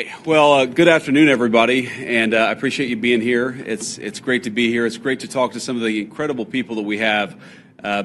right. Well, good afternoon, everybody, and I appreciate you being here. It's great to be here. It's great to talk to some of the incredible people that we have,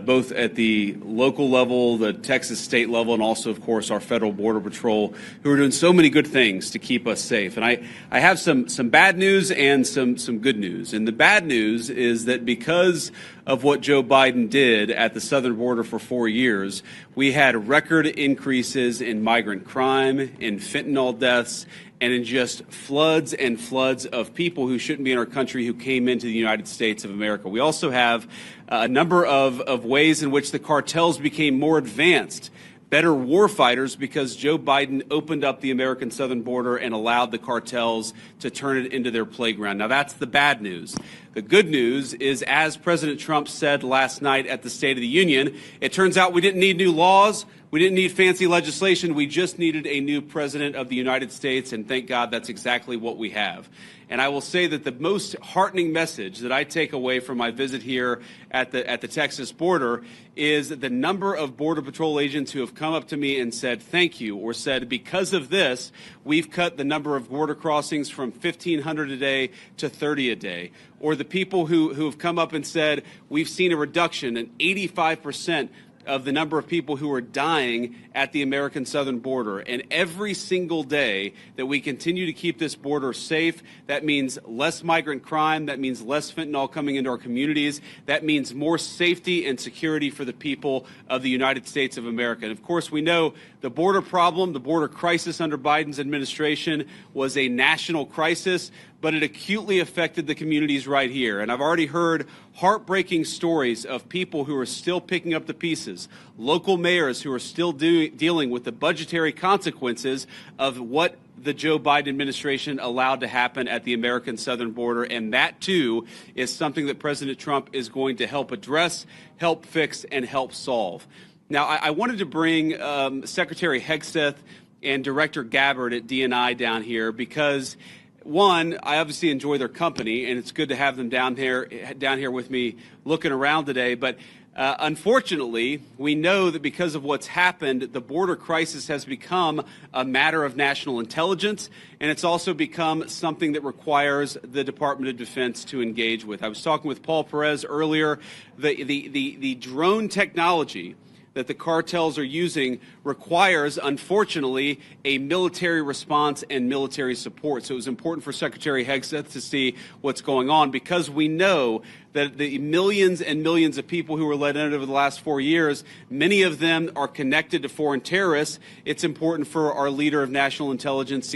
both at the local level, the Texas state level, and also, of course, our federal border patrol, who are doing so many good things to keep us safe. And I have some bad news and some good news. And the bad news is that because of what Joe Biden did at the southern border for 4 years, we had record increases in migrant crime, in fentanyl deaths, and in just floods and floods of people who shouldn't be in our country who came into the United States of America. We also have a number of ways in which the cartels became more advanced, better war fighters, because Joe Biden opened up the American southern border and allowed the cartels to turn it into their playground. Now, that's the bad news. The good news is, as President Trump said last night at the State of the Union, it turns out we didn't need new laws. We didn't need fancy legislation. We just needed a new president of the United States, and thank God that's exactly what we have. And I will say that the most heartening message that I take away from my visit here at the Texas border is that the number of Border Patrol agents who have come up to me and said thank you, or said because of this, we've cut the number of border crossings from 1,500 a day to 30 a day. Or the people who have come up and said we've seen a reduction, an 85% of the number of people who are dying at the American southern border. And every single day that we continue to keep this border safe, that means less migrant crime, that means less fentanyl coming into our communities, that means more safety and security for the people of the United States of America. And of course, we know the border problem, the border crisis under Biden's administration was a national crisis, but it acutely affected the communities right here. And I've already heard heartbreaking stories of people who are still picking up the pieces, local mayors who are still dealing with the budgetary consequences of what the Joe Biden administration allowed to happen at the American southern border. And that, too, is something that President Trump is going to help address, help fix, and help solve. Now, I wanted to bring Secretary Hegseth and Director Gabbard at DNI down here because, one, I obviously enjoy their company, and it's good to have them down here with me looking around today. But unfortunately, we know that because of what's happened, the border crisis has become a matter of national intelligence, and it's also become something that requires the Department of Defense to engage with. I was talking with Paul Perez earlier. The drone technology that the cartels are using requires, unfortunately, a military response and military support. So it was important for Secretary Hegseth to see what's going on, because we know that the millions and millions of people who were let in over the last 4 years, many of them are connected to foreign terrorists. It's important for our leader of national intelligence to get